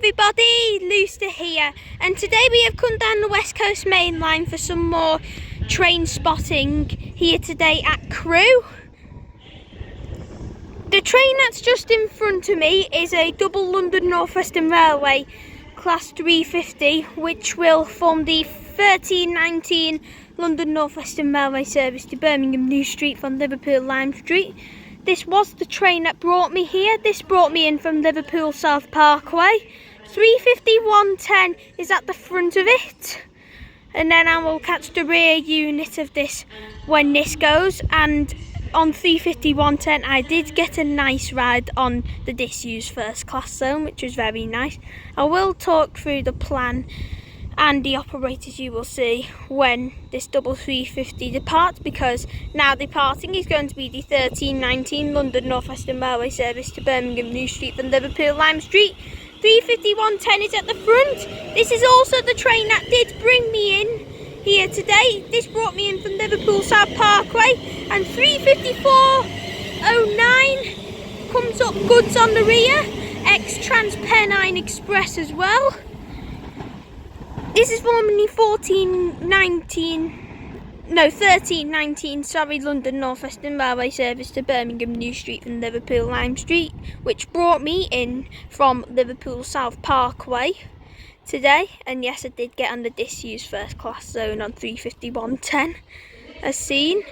everybody, Luster here, and today we have come down the West Coast Main Line for some more train spotting here today at Crewe. The train that's just in front of me is a double London North Western Railway Class 350, which will form the 1319 London North Western Railway service to Birmingham New Street from Liverpool Lime Street. This was the train that brought me here. This brought me in from Liverpool South Parkway. 35110 is at the front of it. And then I will catch the rear unit of this when this goes. And on 35110 I did get a nice ride on the disused first class zone, which was very nice. I will talk through the plan and the operators you will see when this double 350 departs, because now departing is going to be the 1319 London North Western Railway service to Birmingham New Street from Liverpool Lime Street. 35110 is at the front. This is also the train that did bring me in here today. This brought me in from Liverpool South Parkway, and 35409 comes up goods on the rear, ex-Trans Pennine Express as well. This is formerly 1319, London North Western Railway service to Birmingham New Street from Liverpool Lime Street, which brought me in from Liverpool South Parkway today. And yes, I did get on the disused first class zone on 35110 as seen.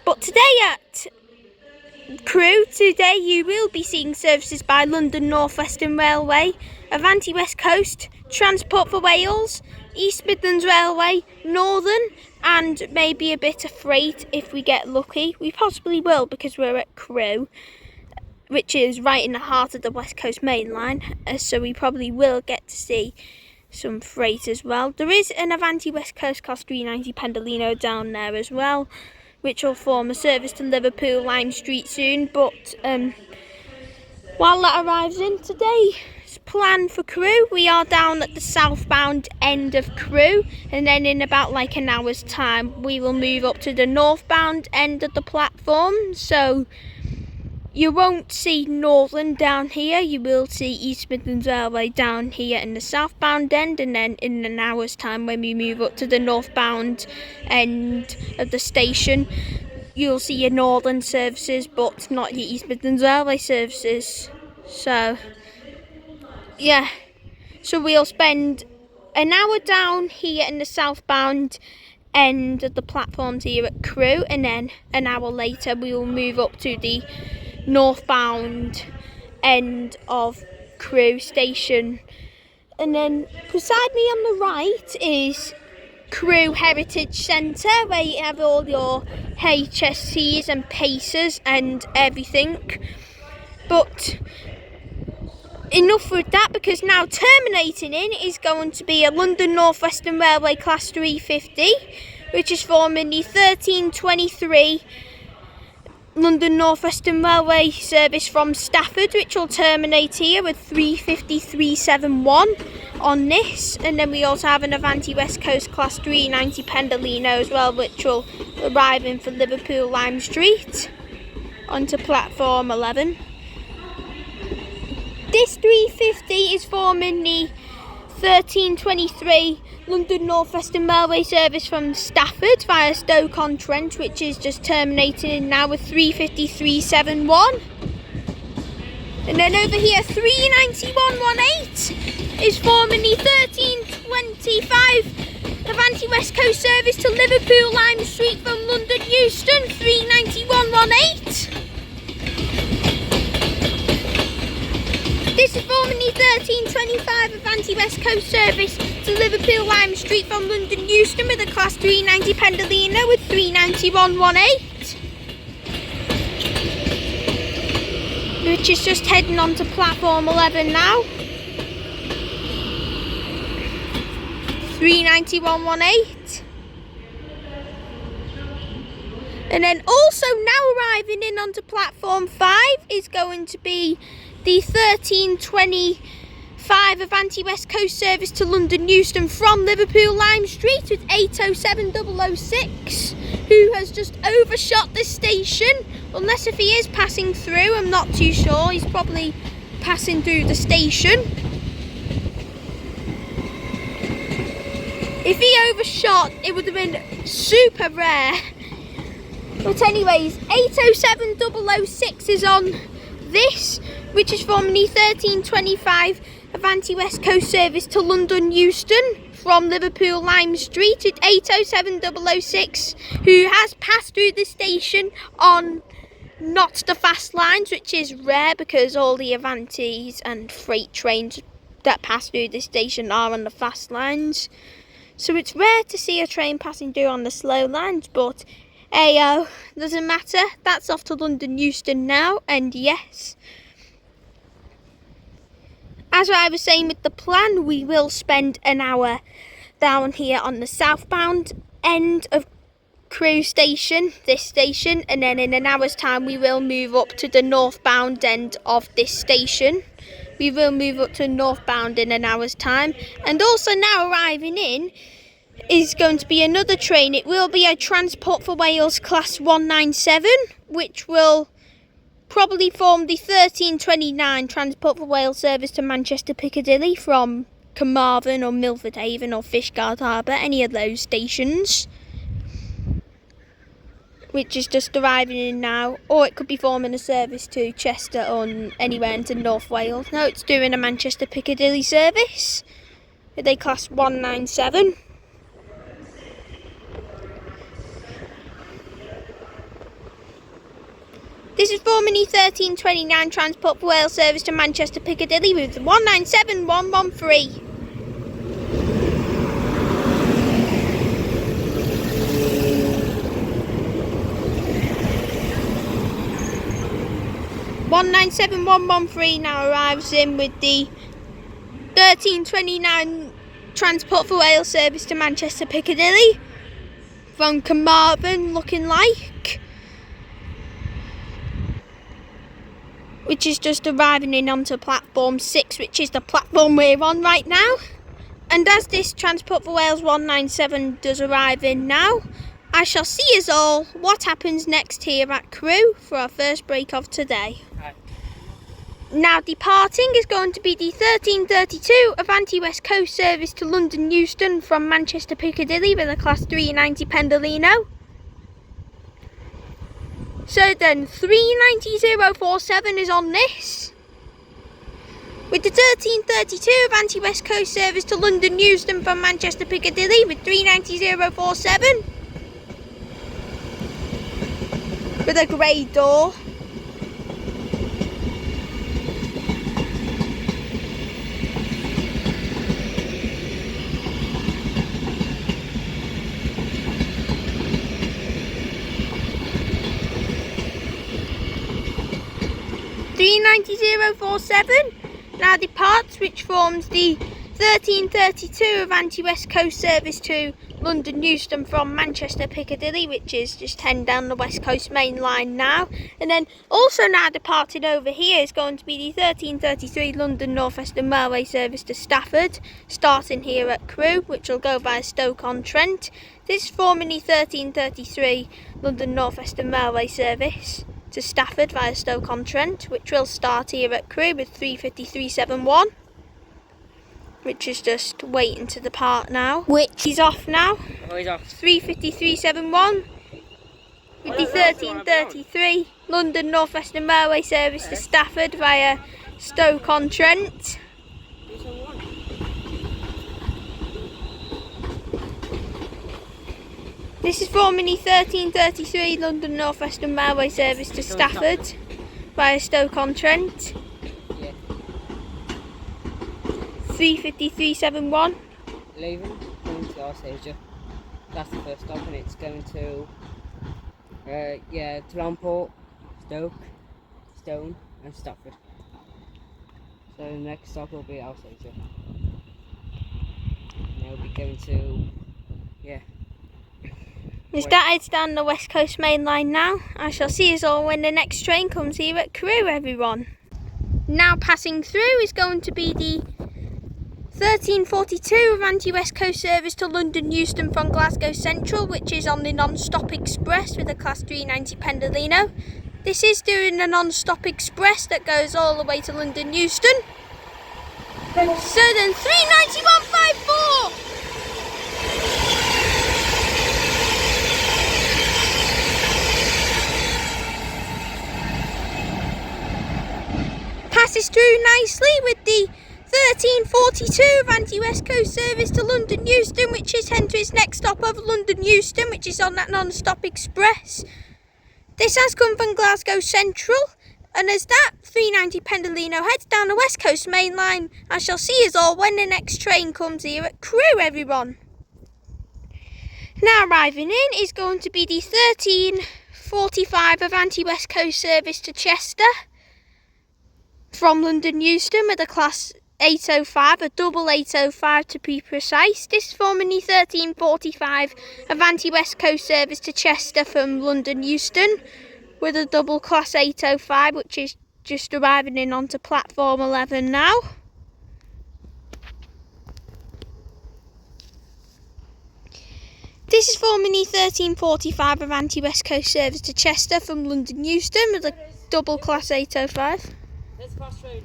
But today at Crewe, today you will be seeing services by London North Western Railway, Avanti West Coast, Transport for Wales, East Midlands Railway, Northern, and maybe a bit of freight if we get lucky. We possibly will, because we're at Crewe, which is right in the heart of the West Coast Main Line, so we probably will get to see some freight as well. There is an Avanti West Coast Class 390 Pendolino down there as well, which will form a service to Liverpool Lime Street soon. But while that arrives in today's plan for Crewe, we are down at the southbound end of Crewe, and then in about like an hour's time we will move up to the northbound end of the platform. So you won't see Northern down here, you will see East Midlands Railway down here in the southbound end, and then in an hour's time when we move up to the northbound end of the station, you'll see your Northern services but not your East Midlands Railway services. So yeah, so we'll spend an hour down here in the southbound end of the platforms here at Crewe, and then an hour later we will move up to the northbound end of Crewe station. And then beside me on the right is Crewe Heritage Centre, where you have all your HSCs and Pacers and everything. But enough with that, because now terminating in is going to be a London North Western Railway Class 350, which is forming the 1323 London North Western Railway service from Stafford, which will terminate here with 35371 on this. And then we also have an Avanti West Coast Class 390 Pendolino as well, which will arrive in for Liverpool Lime Street onto platform 11. This 350 is forming the 1323 London North Western Railway service from Stafford via Stoke-on-Trent, which is just terminating now with 35371. And then over here 39118 is forming the 1325 Avanti West Coast service to Liverpool Lime Street from London Euston, 39118. This is forming the 1325 Avanti West Coast service to Liverpool Lime Street from London Euston with a Class 390 Pendolino with 39118, which is just heading on to platform 11 now. 39118. And then also now arriving in onto platform 5 is going to be the 1325 Avanti West Coast service to London Euston from Liverpool Lime Street with 807006, who has just overshot this station, unless if he is passing through, I'm not too sure. He's probably passing through the station. If he overshot, it would have been super rare. But anyways, 807006 is on this, which is from the 1325 Avanti West Coast service to London Euston from Liverpool Lime Street. It's 807006 who has passed through the station on not the fast lines, which is rare because all the Avantis and freight trains that pass through the station are on the fast lines. So it's rare to see a train passing through on the slow lines, but ayo, doesn't matter. That's off to London Euston now, and yes, as I was saying with the plan, we will spend an hour down here on the southbound end of Crewe station, this station, and then in an hour's time we will move up to the northbound end of this station. We will move up to northbound in an hour's time. And also now arriving in is going to be another train. It will be a Transport for Wales class 197, which will probably form the 1329 Transport for Wales service to Manchester Piccadilly from Carmarthen or Milford Haven or Fishguard Harbour, any of those stations, which is just arriving in now. Or it could be forming a service to Chester or anywhere into North Wales. No, it's doing a Manchester Piccadilly service with a class 197. This is forming the 1329 Transport for Wales service to Manchester Piccadilly with 197113. Now arrives in with the 1329 Transport for Wales service to Manchester Piccadilly from Carmarthen, looking like, which is just arriving in onto platform 6, which is the platform we're on right now. And as this Transport for Wales 197 does arrive in now, I shall see us all what happens next here at Crewe for our first break of today. Right. Now departing is going to be the 1332 Avanti West Coast service to London Euston from Manchester Piccadilly with a class 390 Pendolino. So then 390047 is on this, with the 1332 Avanti West Coast service to London Euston from Manchester Piccadilly with 390047 with a grey door. Now departs, which forms the 1332 Avanti West Coast service to London Euston from Manchester Piccadilly, which is just heading down the West Coast main line now. And then also now departing over here is going to be the 1333 London North Western Railway service to Stafford, starting here at Crewe, which will go via Stoke-on-Trent. This is forming the 1333 London North Western Railway service to Stafford via Stoke-on-Trent, which will start here at Crewe with 35371, which is just waiting to depart now. Which he's off now. Oh, he's off. 35371 with the 1333 London North Western Railway service to Stafford via Stoke-on-Trent. This is forming the 1333 London North Western Railway service to Stafford via Stoke-on-Trent. Yeah. 35371. Leaving, going to Arsager. That's the first stop, and it's going to Tramport, Stoke, Stone and Stafford. So the next stop will be Arsager. And they'll be going to We started down the West Coast main line now. I shall see us all when the next train comes here at Crewe, everyone. Now passing through is going to be the 1342 Avanti West Coast service to London Euston from Glasgow Central, which is on the non-stop express with a class 390 Pendolino. This is doing a non-stop express that goes all the way to London Euston. So then 39154! passes through nicely with the 1342 Avanti West Coast service to London Euston, which is heading to its next stop of London Euston, which is on that non-stop express. This has come from Glasgow Central, and as that 390 Pendolino heads down the West Coast main line, I shall see us all when the next train comes here at Crewe, everyone. Now arriving in is going to be the 1345 Avanti West Coast service to Chester from London Euston with a class 805, a double 805 to be precise. This is forming the 1345 Avanti West Coast service to Chester from London Euston with a double class 805, which is just arriving in onto platform 11 now. This is forming the 1345 Avanti West Coast service to Chester from London Euston with a double class 805. Let's cross road.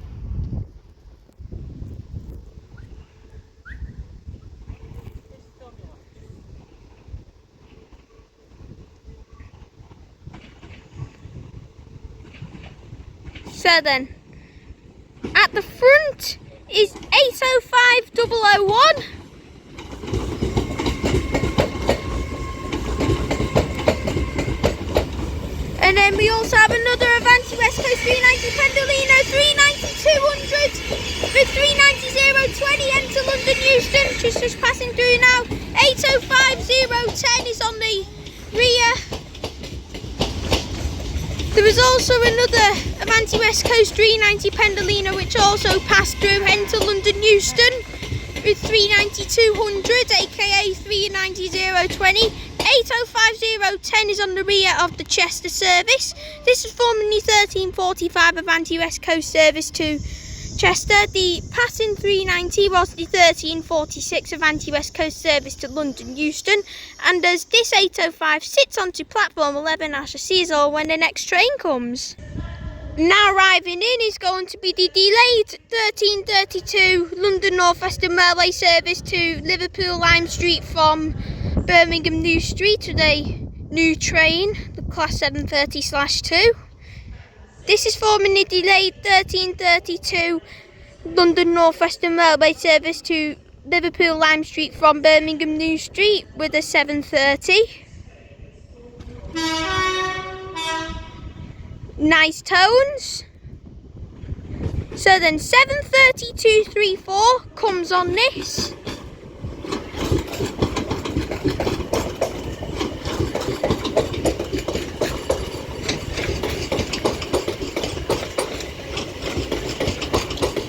So then, at the front is 805 001. And then we also have another Avanti West Coast 390 Pendolino 390 200 with 390 020 enter London Euston, which is just passing through now. 805 010 is on the rear. There was also another Avanti West Coast 390 Pendolino which also passed through enter London Euston with 390 200 aka 390 020. 805 010 is on the rear of the Chester service. This is forming the 1345 Avanti West Coast service to Chester. The passing 390 was the 1346 Avanti West Coast service to London Euston, and as this 805 sits onto platform 11, I shall see us all when the next train comes. Now arriving in is going to be the delayed 1332 London North Western Railway service to Liverpool Lime Street from Birmingham New Street with a new train, the class 730/2. This is forming the delayed 1332 London North Western Railway service to Liverpool Lime Street from Birmingham New Street with a 730. Nice tones. So then 73234 comes on this.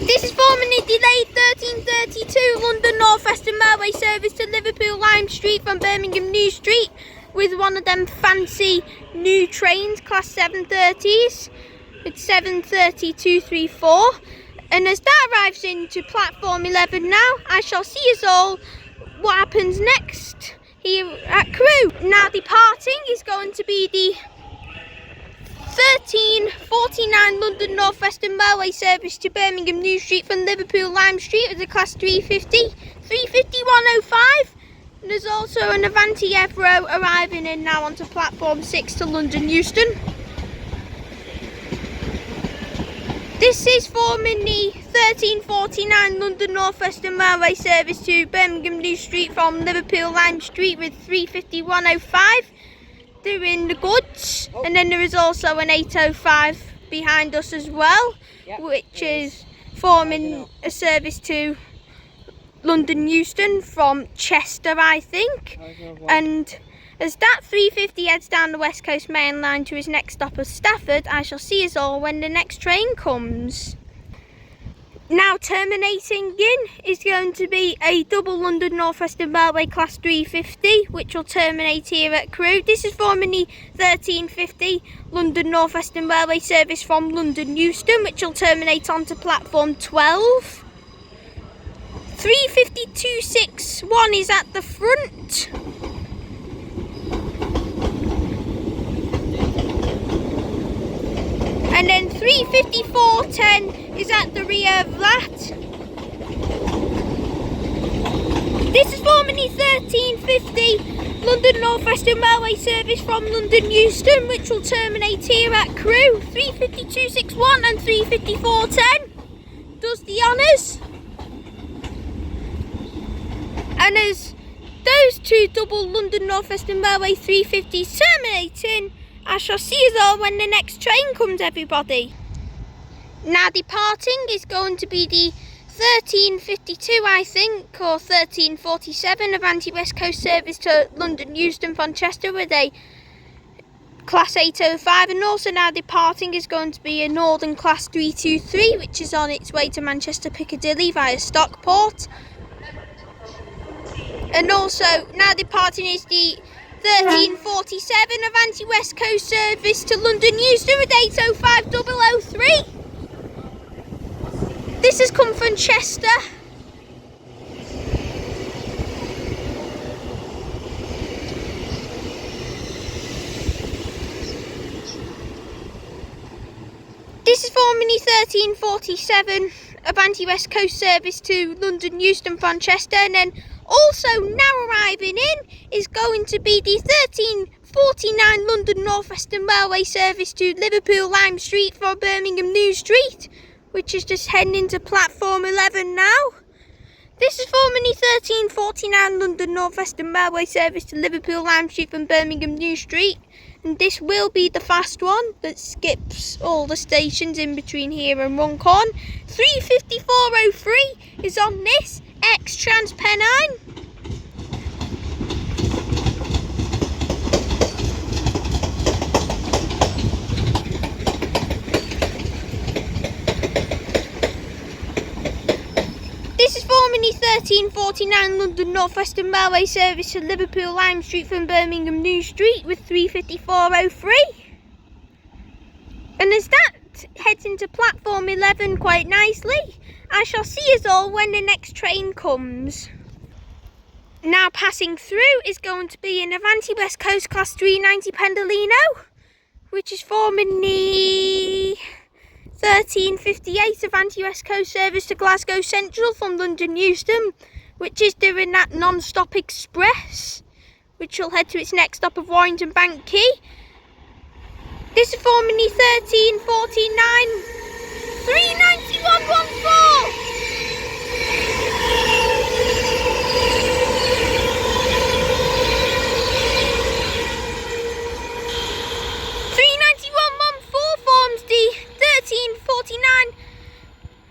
This is forming the delayed 1332 London North Western Railway service to Liverpool Lime Street from Birmingham New Street with one of them fancy new trains, class 730s. It's 73234. And as that arrives into platform 11 now, I shall see us all what happens next here at Crewe. Now departing is going to be the 1349 London North Western Railway service to Birmingham New Street from Liverpool Lime Street with a class 350, 350-105. And there's also an Avanti Evro arriving in now onto platform 6 to London Euston. This is forming the 1349 London North Western Railway service to Birmingham New Street from Liverpool Lime Street with 350-105. Doing the goods, and then there is also an 805 behind us as well, which is forming a service to London Euston from Chester, I think. And as that 350 heads down the West Coast main line to his next stop of Stafford, I shall see us all when the next train comes. Now terminating in is going to be a double London North Western Railway class 350 which will terminate here at Crewe. This is forming the 1350 London North Western Railway service from London Euston which will terminate onto platform 12. 350-261 is at the front. And then 354-10 is at the rear of that. This is forming the 1350 London North Western Railway service from London Euston, which will terminate here at Crewe, 352.61 and 354.10. Does the honours. And as those two double London North Western Railway 350s terminating, I shall see you all when the next train comes, everybody. Now departing is going to be the 1352, I think, or 1347 Avanti West Coast service to London Euston from Chester with a Class 805, and also now departing is going to be a Northern Class 323, which is on its way to Manchester Piccadilly via Stockport. And also now departing is the 1347 Avanti West Coast service to London Euston with 805003. This has come from Chester. This is formerly 1347 Avanti West Coast service to London Euston from Chester, and then also now arriving in is going to be the 1349 London North Western Railway service to Liverpool Lime Street from Birmingham New Street, which is just heading into platform 11 now. This is formerly 1349 London North Western Railway service to Liverpool Lime Street from Birmingham New Street, and this will be the fast one that skips all the stations in between here and Runcorn. 35403 is on this X-Trans Pennine. This is formerly 1349 London North Western Railway service to Liverpool Lime Street from Birmingham New Street with 35403. And as that heads into platform 11 quite nicely, I shall see us all when the next train comes. Now passing through is going to be an Avanti West Coast Class 390 Pendolino, which is formerly 1358 Avanti West Coast service to Glasgow Central from London Euston, which is doing that non-stop express, which will head to its next stop of Warrington Bank Quay. This is formerly 1349 39114. Forms the 1349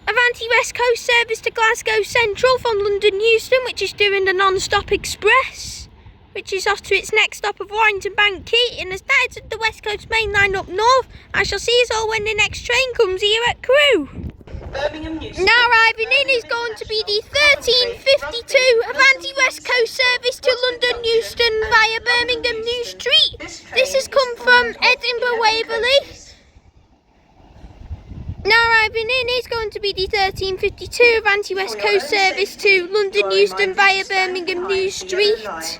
Avanti West Coast service to Glasgow Central from London Euston, which is doing the non-stop express, which is off to its next stop of Warrington Bank Quay. And as that is the West Coast Mainline up north, I shall see us all when the next train comes here at Crewe. Now arriving in is going to be the 1352 Avanti West Coast service to London Euston via Birmingham New Street. This has come from Edinburgh Waverley. Now arriving in is going to be the 1352 Avanti West Coast service to London Euston via Birmingham New Street,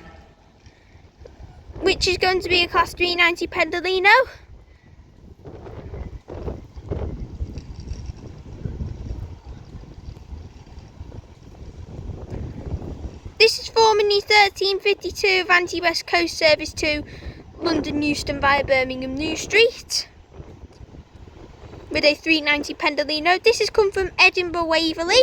which is going to be a Class 390 Pendolino. This is formerly 1352 Avanti West Coast service to London Euston via Birmingham New Street with a 390 Pendolino. This has come from Edinburgh Waverley.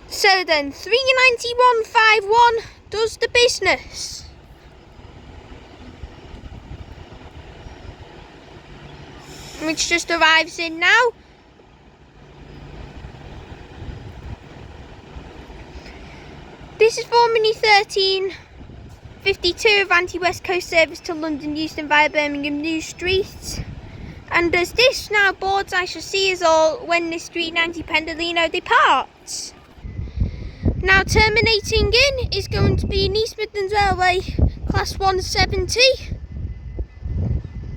So then 39151 does the business. Which just arrives in now. This is formerly 1352 Avanti West Coast service to London Euston via Birmingham New Street. And as this now boards, I shall see us all when this 390 Pendolino departs. Now terminating in is going to be an East Midlands Railway Class 170,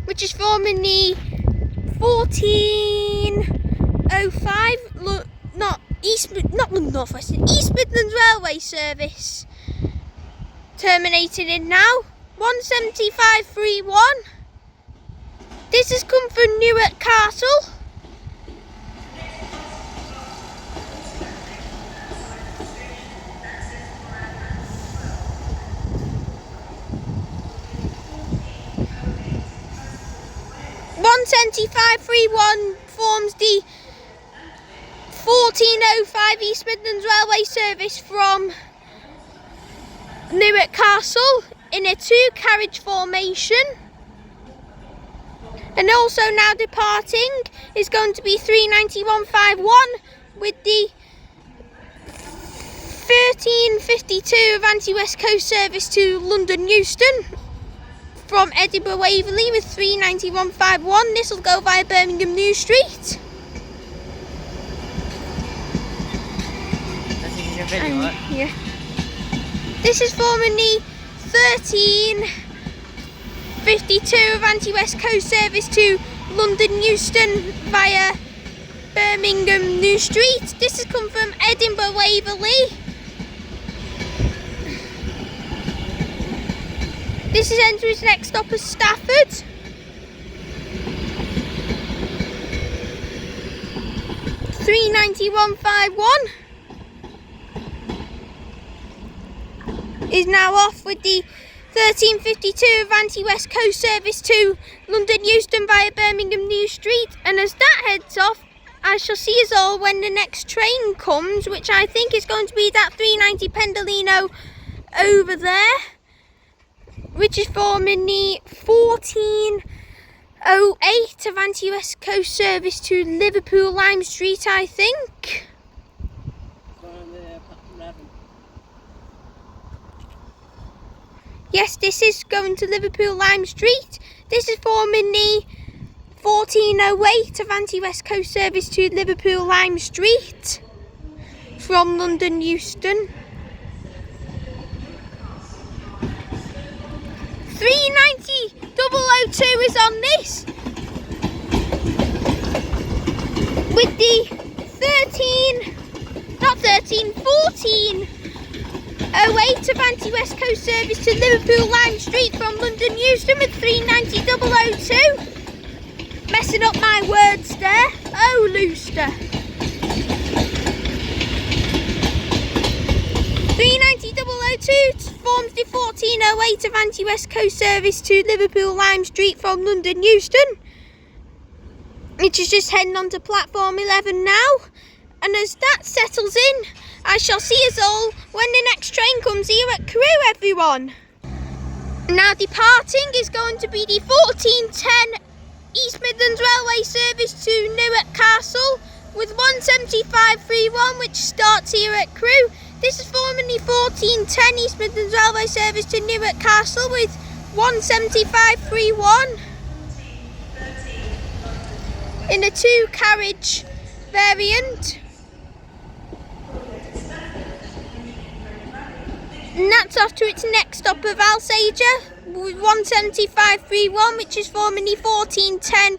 which is formerly 1405, East Midlands Railway service. Terminating in now, 17531. This has come from Newark Castle. 175.31 forms the 1405 East Midlands Railway service from Newark Castle in a 2-carriage formation. And also now departing is going to be 391.51 with the 1352 Avanti West Coast service to London Euston from Edinburgh Waverley with 391.51. This will go via Birmingham New Street. Yeah. This is forming the 1352 Avanti West Coast service to London Euston via Birmingham New Street. This has come from Edinburgh Waverley. This is entering its next stop as Stafford. £391.51 is now off with the 1352 Avanti West Coast service to London Euston via Birmingham New Street. And as that heads off, I shall see us all when the next train comes, which I think is going to be that 390 Pendolino over there, which is forming the 1408 Avanti West Coast service to Liverpool Lime Street, I think. Yes, this is going to Liverpool Lime Street. This is forming the 1408 Avanti West Coast service to Liverpool Lime Street from London Euston. 390.002 is on this with the 1408 Avanti West Coast service to Liverpool Lime Street from London Euston with 390.002. Messing up my words there. Oh, Looster. 390.002 forms the 1408 Avanti West Coast service to Liverpool Lime Street from London Euston, which is just heading on to platform 11 now. And as that settles in, I shall see us all when the next train comes here at Crewe, everyone. Now departing is going to be the 1410 East Midlands Railway service to Newark Castle with 175.31, which starts here at Crewe. This is forming the 1410 East Midlands Railway service to Newark Castle with 175.31 in a 2-carriage variant. And that's off to its next stop of Alsager with 175.31, which is forming the 1410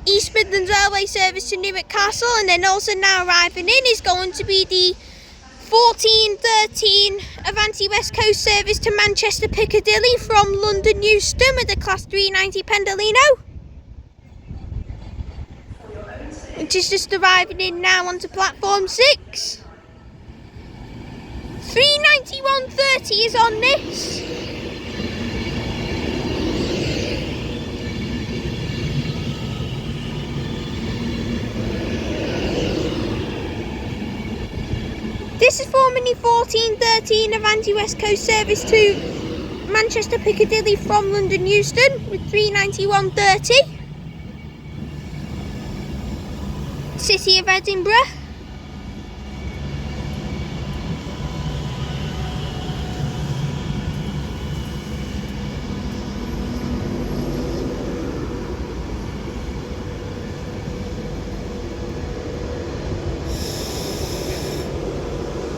East Midlands Railway service to Newark Castle. And then also now arriving in is going to be the 1413 Avanti West Coast service to Manchester Piccadilly from London Euston with a Class 390 Pendolino, which is just arriving in now onto platform 6. 391.30 is on this. This is forming the 1413 Avanti West Coast service to Manchester Piccadilly from London Euston with 391.30. City of Edinburgh.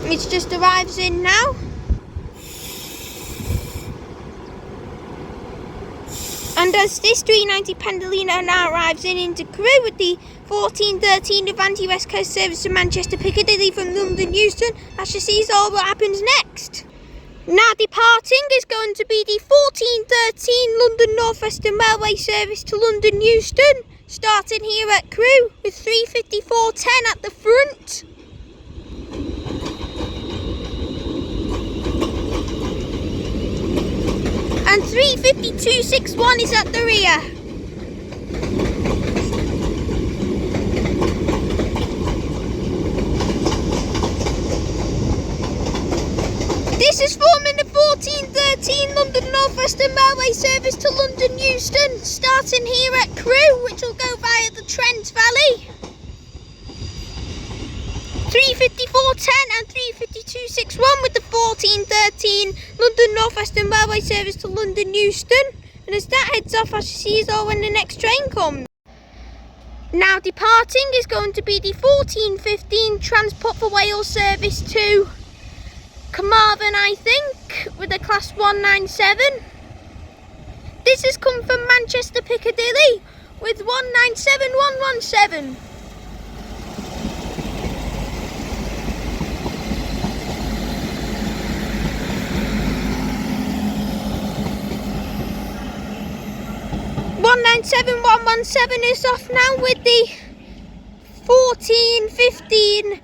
It just arrives in now. And as this 390 Pendolino now arrives into Crewe with the 1413 Avanti West Coast service to Manchester Piccadilly from London Euston, I shall see all what happens next. Now departing is going to be the 1413 London North Western Railway service to London Euston, starting here at Crewe with 354.10 at the front. And 352.61 is at the rear. This is forming the 1413 London North Western Railway service to London Euston, starting here at Crewe, which will go via the Trent Valley. 354.10 and 352.61 with the 1413 London North Western Railway service to London Euston. And as that heads off, I shall see you all when the next train comes. Now departing is going to be the 1415 Transport for Wales service to Carmarthen, I think, with a class 197. This has come from Manchester Piccadilly with 197117. is off now with the 1415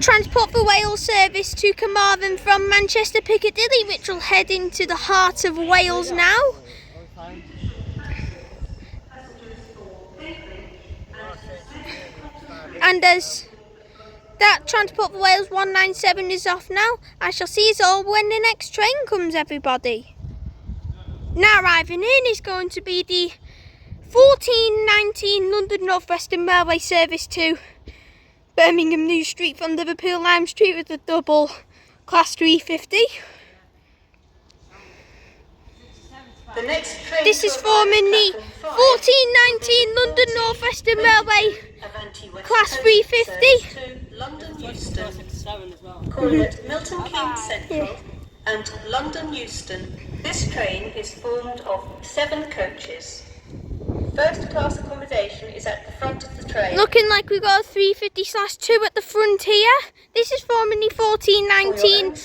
Transport for Wales service to Carmarthen from Manchester Piccadilly, which will head into the heart of Wales now. And as that Transport for Wales 197 is off now, I shall see us all when the next train comes, everybody. Now arriving in is going to be the 1419 London North Western Railway service to Birmingham New Street from Liverpool Lime Street with a double class 350. The next train This is forming the 1419 London North Western Railway Avanti West class Coast 350. service to London Euston, as well. calling at Milton Keynes Central and London Euston. This train is formed of 7 coaches. First class accommodation is at the front of the train. Looking like we've got a 350/2 at the front here. This is forming the 1419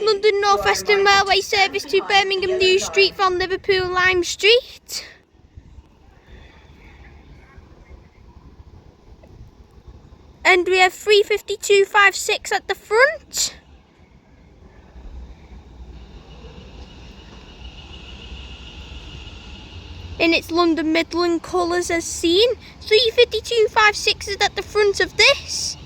London North Western Railway service to Birmingham New Street from Liverpool Lime Street. And we have 352/56 at the front. In its London Midland colours as seen. 352/56 is at the front of this.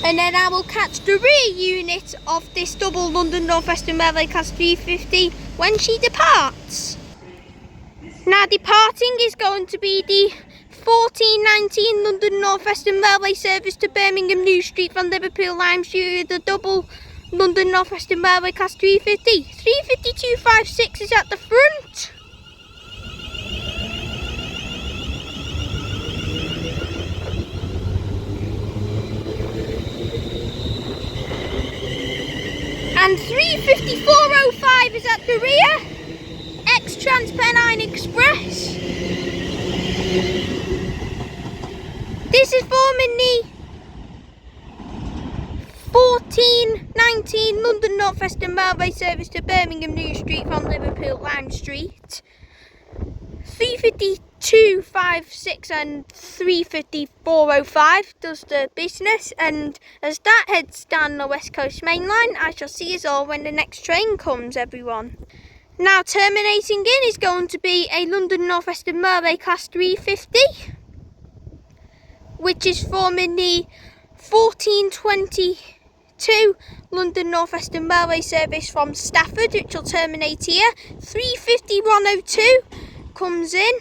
And then I will catch the rear unit of this double London North Western Railway class 350 when she departs. Now departing is going to be the 1419 London North Western Railway service to Birmingham New Street from Liverpool Lime Street with the double London North Western Railway class 350. 352/56 is at the front. And 354/05 is at the rear. Trans-Pennine Express. This is forming the 1419 London North Western Railway service to Birmingham New Street from Liverpool Lime Street. 352/56 and 354/05 does the business, and as that heads down the West Coast Mainline, I shall see us all when the next train comes, everyone. Now terminating in is going to be a London North Western Railway class 350, which is forming the 1422 London North Western Railway service from Stafford, which will terminate here. 351/02 comes in.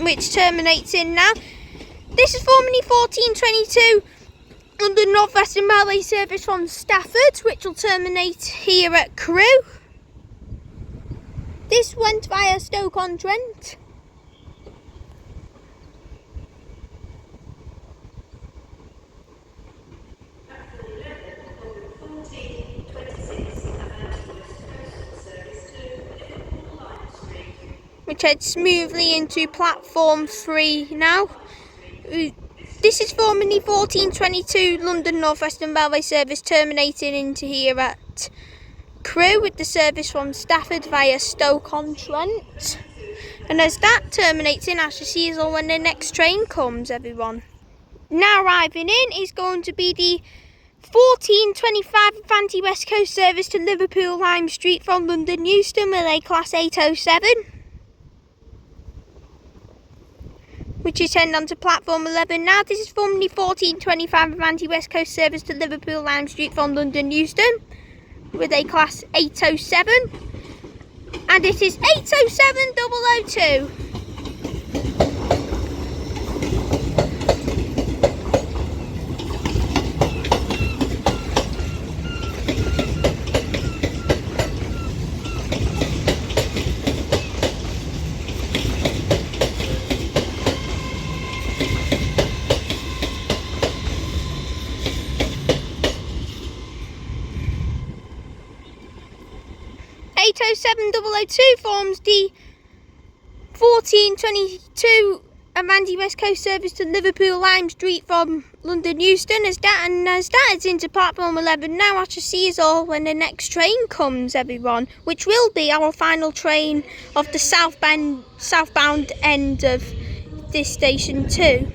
Which terminates in now. This is forming the 1422 London North Western Railway service from Stafford, which will terminate here at Crewe. This went via Stoke-on-Trent. Which heads smoothly into platform 3 now. This is forming the 1422 London North Western Railway service terminating into here at Crewe with the service from Stafford via Stoke-on-Trent. And as that terminates in Asher when the next train comes, everyone. Now arriving in is going to be the 14:25 Avanti West Coast service to Liverpool Lime Street from London Euston with a class 807. Which is heading on to platform 11 now. This is from the 14:25 Avanti West Coast service to Liverpool Lime Street from London Euston with a class 807. And it is 807 002. 807 002 forms the 14:22 Avanti West Coast service to Liverpool Lime Street from London Euston. As that is into platform 11 now, I shall see us all when the next train comes, everyone, which will be our final train of the southbound end of this station too.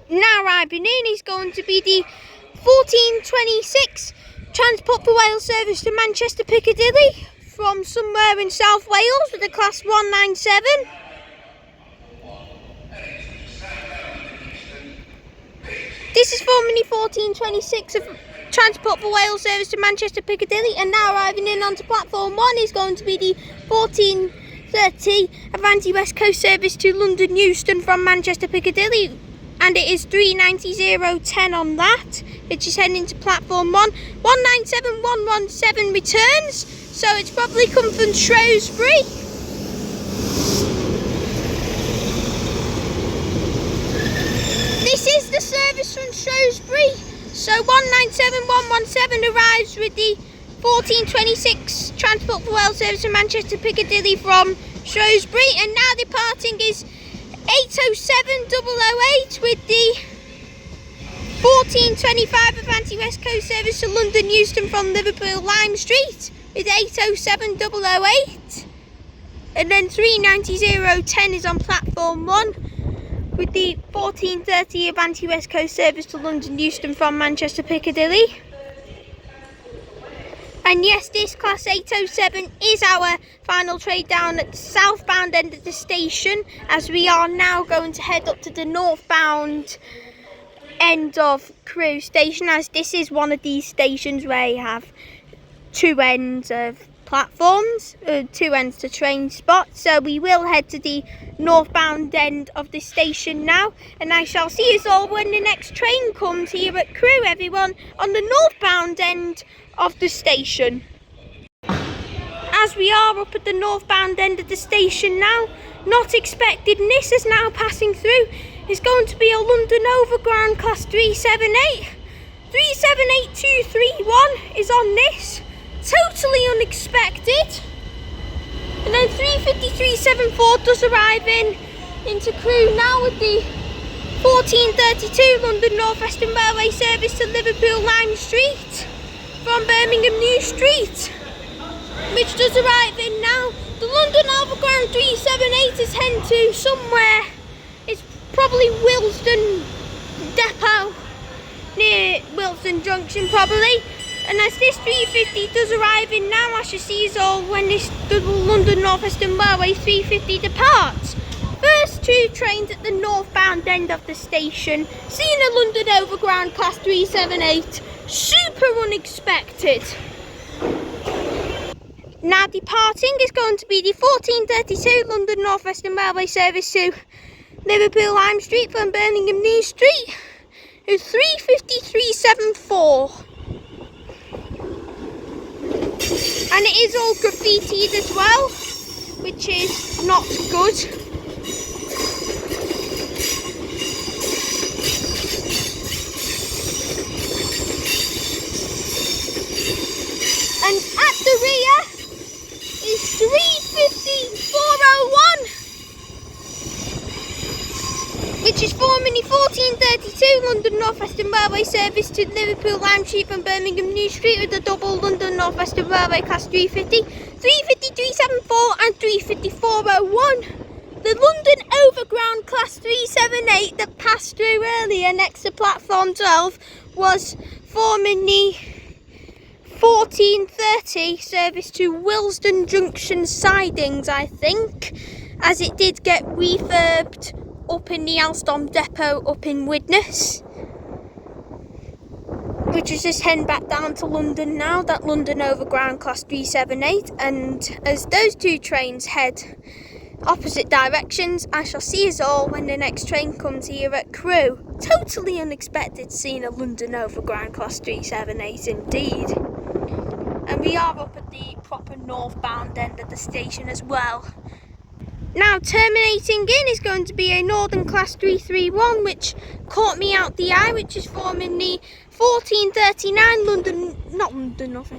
Now arriving in is going to be the 14:26 Transport for Wales service to Manchester Piccadilly from somewhere in South Wales with a class 197. This is formerly 14:26 of Transport for Wales service to Manchester Piccadilly, and now arriving in onto platform 1 is going to be the 14:30 Avanti West Coast service to London Euston from Manchester Piccadilly, and it is 390.010 on that. It's just heading into platform 1. 197117 returns, so it's probably come from Shrewsbury. This is the service from Shrewsbury. So 197117 arrives with the 14:26 Transport for Wales service to Manchester Piccadilly from Shrewsbury, and now departing is 807 008 with the 14:25 Avanti West Coast service to London Euston from Liverpool Lime Street with 807 008. And then 390.010 is on platform 1 with the 14:30 Avanti West Coast service to London Euston from Manchester Piccadilly. And yes, this class 807 is our final train down at the southbound end of the station, as we are now going to head up to the northbound end of Crewe station, as this is one of these stations where you have two ends of platforms, two ends to train spots. So we will head to the northbound end of the station now, and I shall see us all when the next train comes here at Crewe, everyone, on the northbound end of the station. As we are up at the northbound end of the station now, not expected, and this is now passing through, is going to be a London Overground class 378. 378231 is on this, totally unexpected. And then 35374 does arrive into Crewe now with the 14:32 London North Western Railway service to Liverpool Lime Street from Birmingham New Street, which does arrive in now. The London Overground 378 is heading to somewhere. It's probably Wilston Depot, near Wilston Junction probably. And as this 350 does arrive in now, I shall see us all when this London North Western Railway 350 departs. First two trains at the northbound end of the station, seeing a London Overground class 378, super unexpected. Now departing is going to be the 14:32 London North Western Railway service to Liverpool Lime Street from Birmingham New Street, who's 35374. And it is all graffitied as well, which is not good. And at the rear is 35401, which which is forming the 1432 London North Western Railway service to Liverpool Lime Street from Birmingham New Street with a double London North Western Railway Class 350, 350 374 and 350 401. The London Overground Class 378 that passed through earlier next to platform 12 was forming the 1430 service to Willesden Junction sidings, I think, as it did get refurbed up in the Alstom depot up in Widnes, which is just heading back down to London now, that London Overground Class 378. And as those two trains head opposite directions, I shall see us all when the next train comes here at Crewe. Totally unexpected seeing a London Overground Class 378 indeed. And we are up at the proper northbound end of the station as well. Now terminating in is going to be a Northern Class 331, which caught me out the eye, which is forming the 1439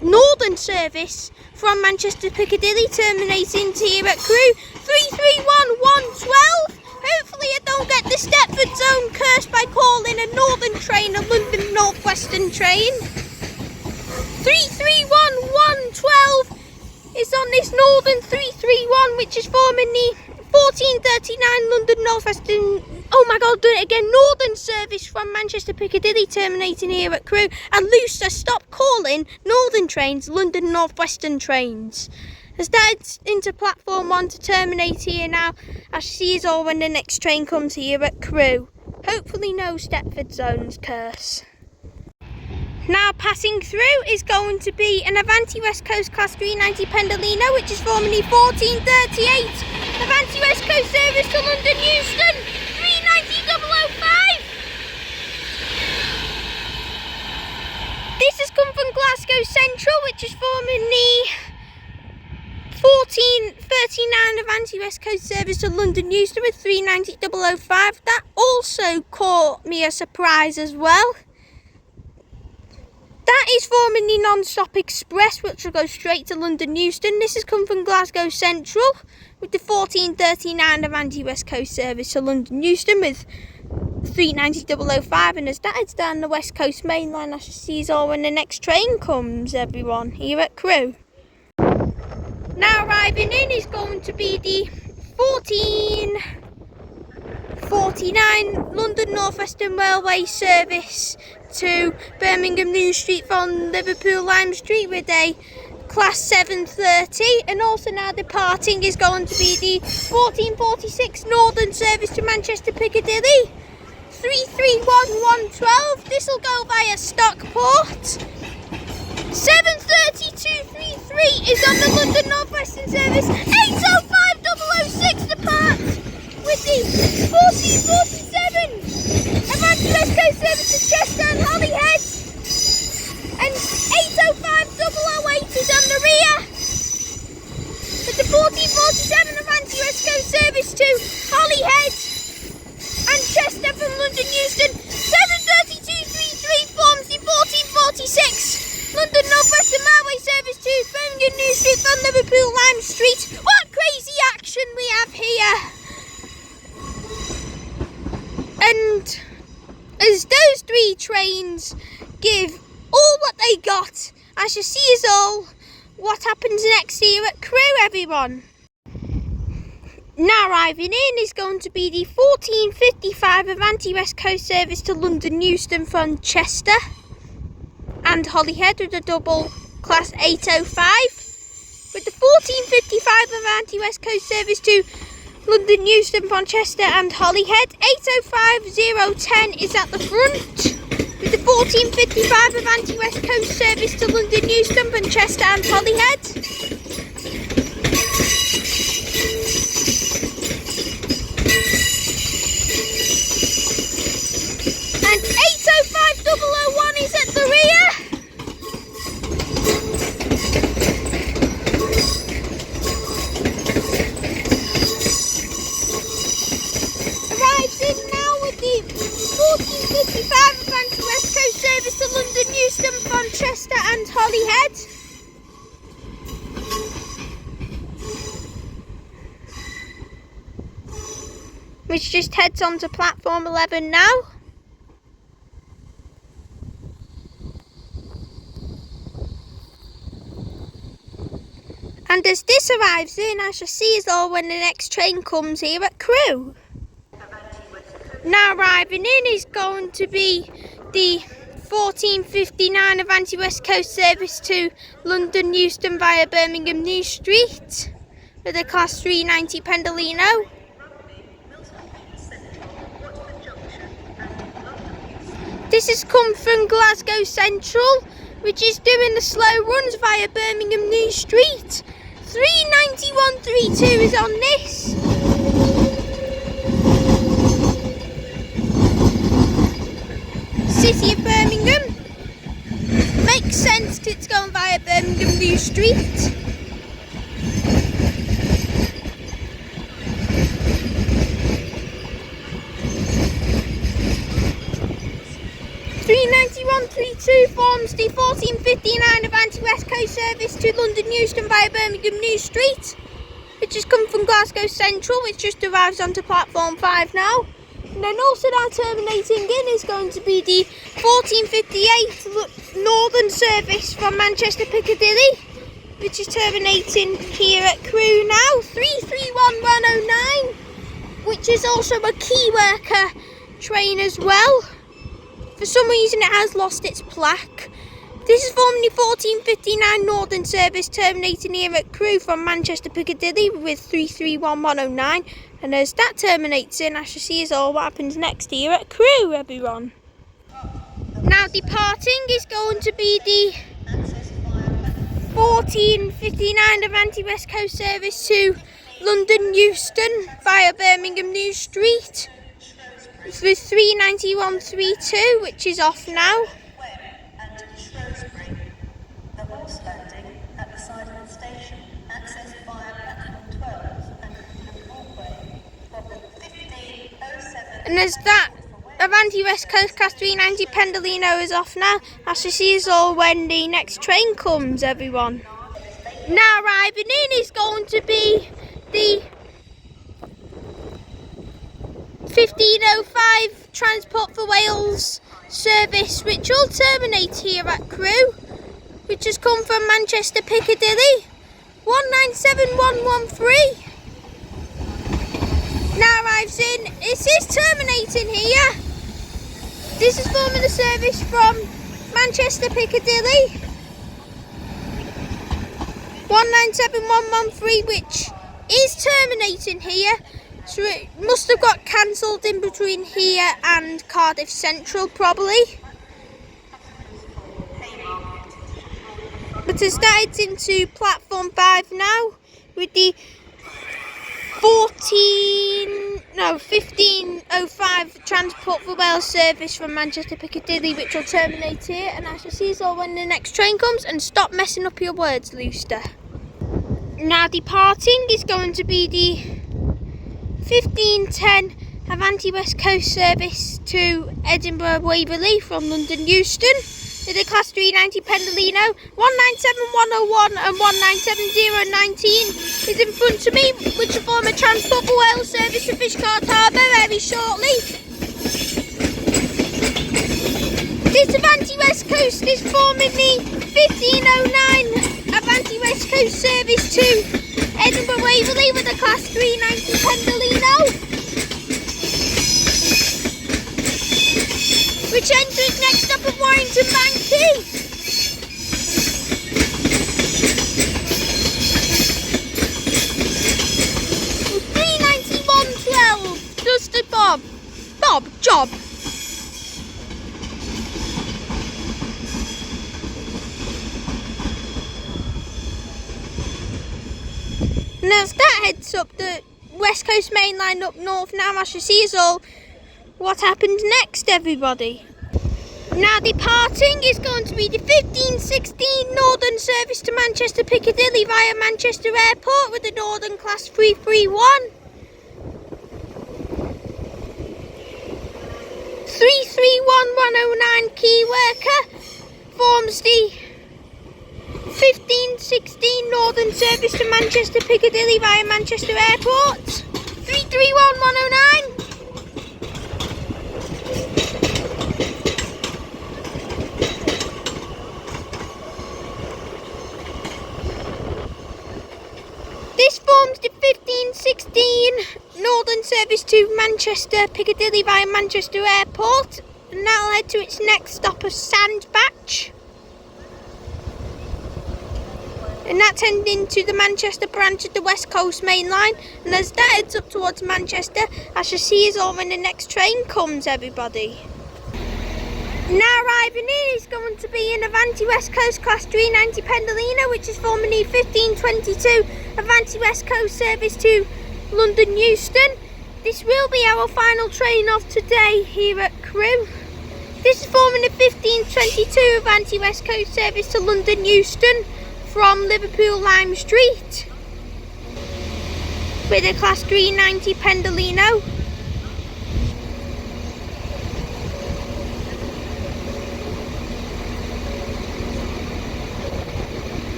Northern service from Manchester Piccadilly, terminating here at Crewe. 331112. Hopefully I don't get the Stepford Zone curse by calling a Northern train a London North Western train. 331112 is on this Northern 331, which is forming the 1439 London North Western, oh my god, do it again, Northern service from Manchester Piccadilly, terminating here at Crewe. And Lucer, stop calling Northern trains London North Western trains. As that's into platform 1 to terminate here now. I shall see you all when the next train comes here at Crewe. Hopefully no Stepford Zone's curse. Now passing through is going to be an Avanti West Coast Class 390 Pendolino, which is forming the 1438 Avanti West Coast service to London Euston, 390005. This has come from Glasgow Central, which is forming the 1439 Avanti West Coast service to London Euston with 390005. That also caught me a surprise as well. That is forming the non-stop express, which will go straight to London Euston. This has come from Glasgow Central with the 1439 Avanti West Coast service to London Euston with 390005. And as that heads down the West Coast Mainline, I shall see you all when the next train comes, everyone, here at Crewe. Now arriving in is going to be the 1449 London North Western Railway service to Birmingham New Street from Liverpool Lime Street with a Class 730, and also now departing is going to be the 1446 Northern service to Manchester Piccadilly, 331112. This will go via Stockport. 73233 is on the London North Western service. 805006 depart with the 1447 Avanti West Coast service to Chester and Holyhead, and 805008 is on the rear with the 1447 Avanti West Coast service to Holyhead and Chester from London Euston. 73233 forms the 1446 London North Western Railway service to Birmingham New Street from Liverpool Lime Street. What crazy action we have here! And as those three trains give all what they got, I shall see us all what happens next here at Crewe, everyone. Now arriving in is going to be the 1455 Avanti West Coast service to London Euston from Chester and Holyhead with a double Class 805, with the 1455 Avanti West Coast service to London Euston from Chester and Holyhead. 805010 is at the front with the 1455 Avanti West Coast service to London Euston from Chester and Holyhead. And 805001 is at the rear. Arrives in now with the 1455 Avanti West Coast service to London Euston from Chester and Holyhead. which just heads on to platform 11 now. And as this arrives in, I shall see us all when the next train comes here at Crewe. Now arriving in is going to be the 14:59 Avanti West Coast service to London Euston via Birmingham New Street with a class 390 Pendolino. This has come from Glasgow Central, which is doing the slow runs via Birmingham New Street. 39132 is on this. City of Birmingham. Makes sense because it's going via Birmingham New Street. Forms the 14:59 Avanti West Coast service to London Euston via Birmingham New Street, which has come from Glasgow Central, which just arrives onto platform 5 now. And then also now terminating in is going to be the 14:58 Northern service from Manchester Piccadilly, which is terminating here at Crewe now. 331109, which is also a key worker train as well. For some reason it has lost its plaque. This is formerly 14:59 Northern service terminating here at Crewe from Manchester Piccadilly with 331109. And as that terminates in, I shall see us all what happens next here at Crewe, everyone. Now departing is going to be the 14:59 Avanti West Coast service to London Euston via Birmingham New Street with 39132, which is off now. The horse landing at the side of the station, access via platform 12 and walkway from 1507. And as that Avanti West Coast Class 390 Pendolino is off now, I shall see us all when the next train comes, everyone. Now arriving in is going to be the 15:05 Transport for Wales service, which will terminate here at Crewe, which has come from Manchester Piccadilly. 197113. Now arrives in. This is terminating here. This is forming the service from Manchester Piccadilly. 197113, which is terminating here. So it must have got cancelled in between here and Cardiff Central probably. But as that heads into platform 5 now with the 15:05 Transport for Wales service from Manchester Piccadilly, which will terminate here, and I shall see you all when the next train comes. And stop messing up your words, Looster. Now departing is going to be the 15:10 Avanti West Coast service to Edinburgh Waverley from London Euston. With a class 390 Pendolino. 197101 and 197019 is in front of me, which will form a Transport for Wales service to Fishguard Harbour very shortly. This Avanti West Coast is forming the 15:09 Avanti West Coast service to Edinburgh Waverley with a class 390 Pendolino, which enters next up at Warrington Banky. And 39112, Dusted Bob, Job. And as that heads up the West Coast Mainline up north now, I shall see us all what happens next, everybody. Now departing is going to be the 15:16 Northern service to Manchester Piccadilly via Manchester Airport with the Northern Class 331. 331109 key worker forms the 15:16 Northern service to Manchester Piccadilly via Manchester Airport. 331109. service to Manchester Piccadilly via Manchester Airport, and that'll head to its next stop of Sandbach. And that's heading to the Manchester branch of the West Coast Mainline. And as that heads up towards Manchester, I shall see us all when the next train comes, everybody. Now arriving in is going to be an Avanti West Coast Class 390 Pendolino, which is formerly 1522 Avanti West Coast service to London Euston. This will be our final train of today here at Crewe. This is formerly 1522 Avanti West Coast service to London Euston from Liverpool Lime Street with a Class 390 Pendolino.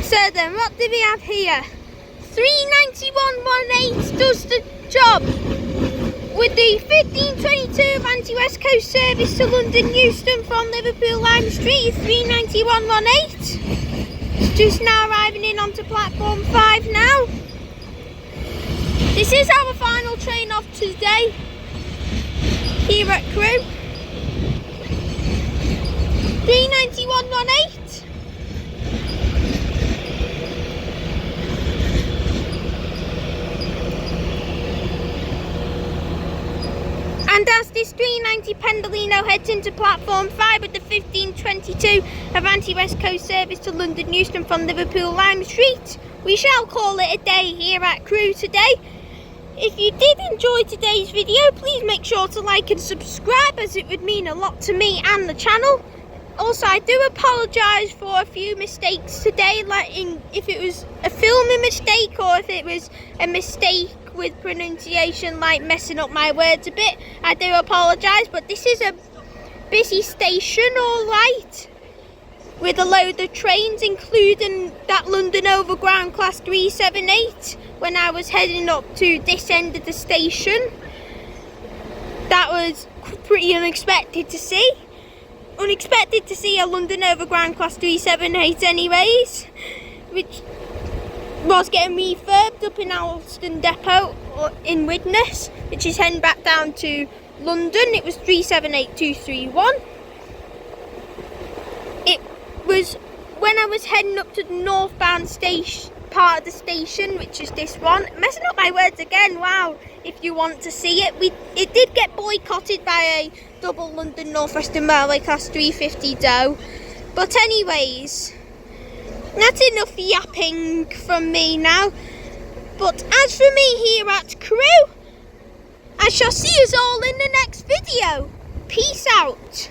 So then, what do we have here? 39118 does the job with the 1522 Avanti West Coast service to London Euston from Liverpool Lime Street. 39118. It's just now arriving in onto platform 5 now. This is our final train of today here at Crewe. 39118. And as this 390 Pendolino heads into platform 5 with the 1522 Avanti West Coast service to London Euston from Liverpool Lime Street, we shall call it a day here at Crewe today. If you did enjoy today's video, please make sure to like and subscribe, as it would mean a lot to me and the channel. Also, I do apologise for a few mistakes today, like if it was a filming mistake or if it was a mistake with pronunciation, like messing up my words a bit. I do apologise, but this is a busy station, alright, with a load of trains, including that London Overground Class 378 when I was heading up to this end of the station. That was pretty unexpected to see. Unexpected to see a London Overground Class 378 anyways, which was getting refurbed up in Alston Depot in Widnes, which is heading back down to London. It was 378231. It was when I was heading up to the northbound station part of the station, which is this one. Messing up my words again, wow, if you want to see it. It did get boycotted by a double London North Western Railway Class 350 though. But anyways, that's enough yapping from me now. But as for me here at Crewe, I shall see us all in the next video. Peace out.